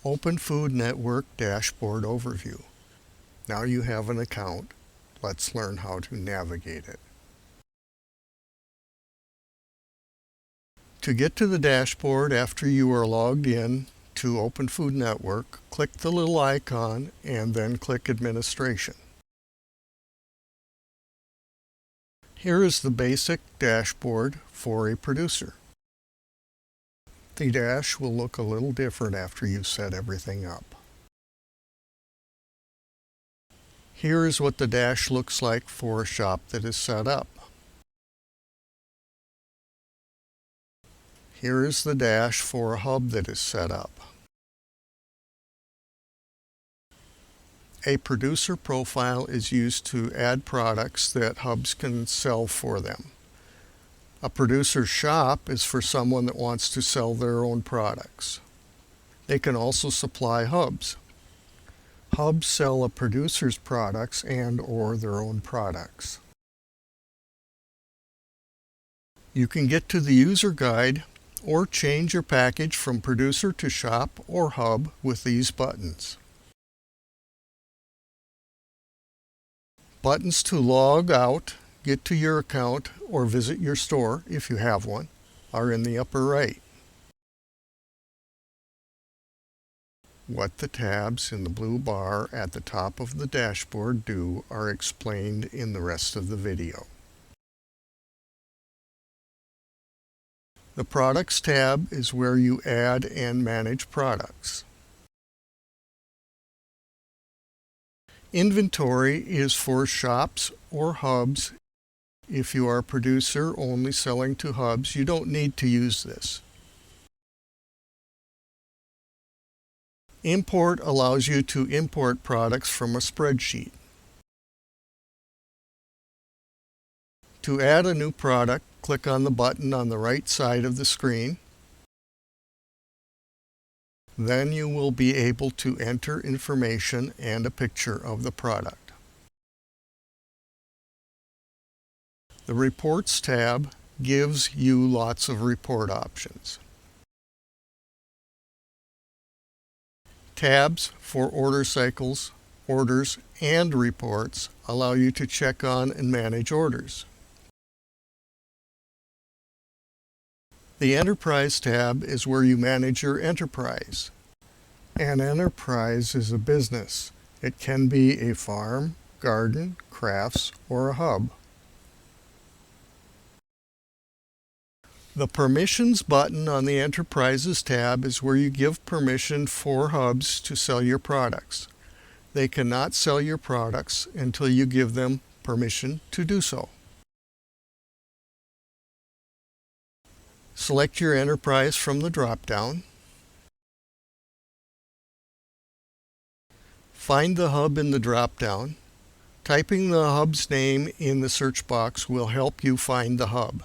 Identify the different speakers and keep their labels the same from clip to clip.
Speaker 1: Open Food Network Dashboard Overview. Now you have an account. Let's learn how to navigate it. To get to the dashboard after you are logged in to Open Food Network, click the little icon and then click Administration. Here is the basic dashboard for a producer. The dash will look a little different after you've set everything up. Here is what the dash looks like for a shop that is set up. Here is the dash for a hub that is set up. A producer profile is used to add products that hubs can sell for them. A producer shop is for someone that wants to sell their own products. They can also supply hubs. Hubs sell a producer's products and/or their own products. You can get to the user guide or change your package from producer to shop or hub with these buttons. Buttons to log out, get to your account, or visit your store, if you have one, are in the upper right. What the tabs in the blue bar at the top of the dashboard do are explained in the rest of the video. The Products tab is where you add and manage products. Inventory is for shops or hubs. If you are a producer only selling to hubs, you don't need to use this. Import allows you to import products from a spreadsheet. To add a new product, click on the button on the right side of the screen. Then you will be able to enter information and a picture of the product. The Reports tab gives you lots of report options. Tabs for order cycles, orders, and reports allow you to check on and manage orders. The Enterprise tab is where you manage your enterprise. An enterprise is a business. It can be a farm, garden, crafts, or a hub. The Permissions button on the Enterprises tab is where you give permission for hubs to sell your products. They cannot sell your products until you give them permission to do so. Select your enterprise from the drop-down. Find the hub in the drop-down. Typing the hub's name in the search box will help you find the hub.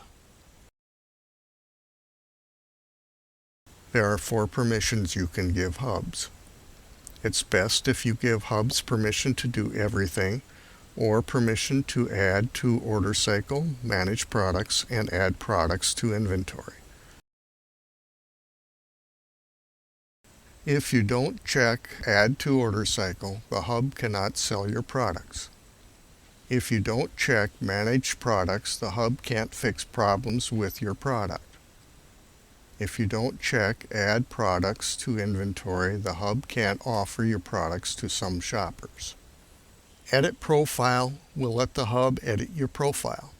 Speaker 1: There are 4 permissions you can give hubs. It's best if you give hubs permission to do everything, or permission to add to order cycle, manage products, and add products to inventory. If you don't check Add to Order Cycle, the hub cannot sell your products. If you don't check Manage Products, the hub can't fix problems with your product. If you don't check Add Products to Inventory, the hub can't offer your products to some shoppers. Edit Profile will let the hub edit your profile.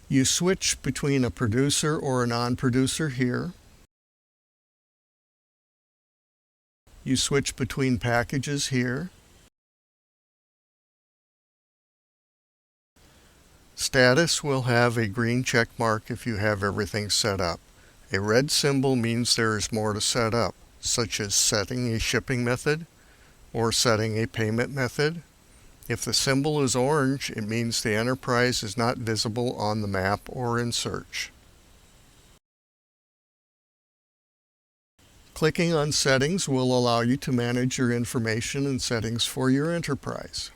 Speaker 1: You switch between a producer or a non-producer here. You switch between packages here. Status will have a green check mark if you have everything set up. A red symbol means there is more to set up, such as setting a shipping method or setting a payment method. If the symbol is orange, it means the enterprise is not visible on the map or in search. Clicking on Settings will allow you to manage your information and settings for your enterprise.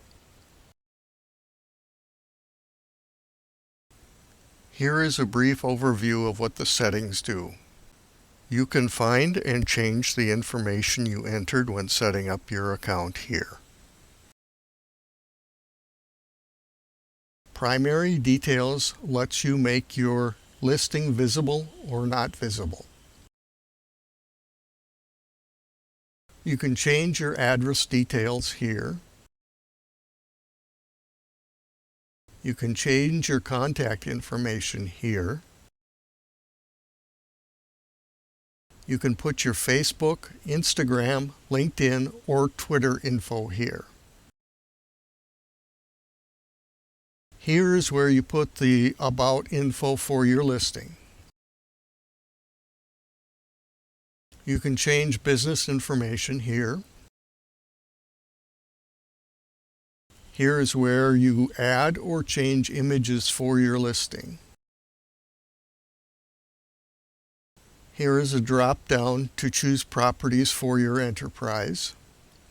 Speaker 1: Here is a brief overview of what the settings do. You can find and change the information you entered when setting up your account here. Primary Details lets you make your listing visible or not visible. You can change your address details here. You can change your contact information here. You can put your Facebook, Instagram, LinkedIn, or Twitter info here. Here is where you put the About info for your listing. You can change business information here. Here is where you add or change images for your listing. Here is a drop-down to choose properties for your enterprise.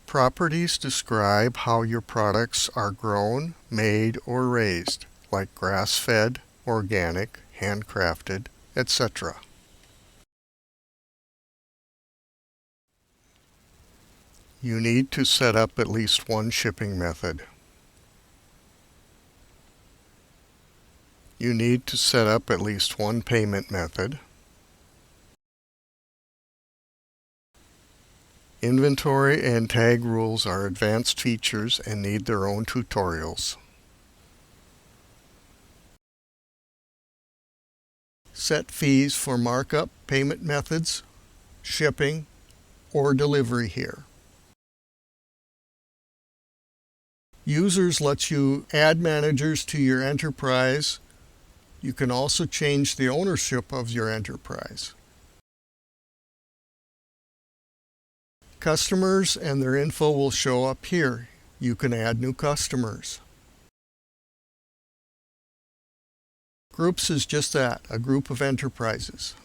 Speaker 1: Properties describe how your products are grown, made, or raised, like grass-fed, organic, handcrafted, etc. You need to set up at least one shipping method. You need to set up at least one payment method. Inventory and tag rules are advanced features and need their own tutorials. Set fees for markup, payment methods, shipping, or delivery here. Users lets you add managers to your enterprise. You can also change the ownership of your enterprise. Customers and their info will show up here. You can add new customers. Groups is just that, a group of enterprises.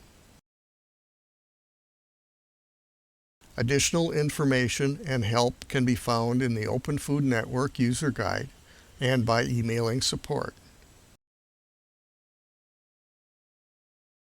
Speaker 1: Additional information and help can be found in the Open Food Network user guide and by emailing support.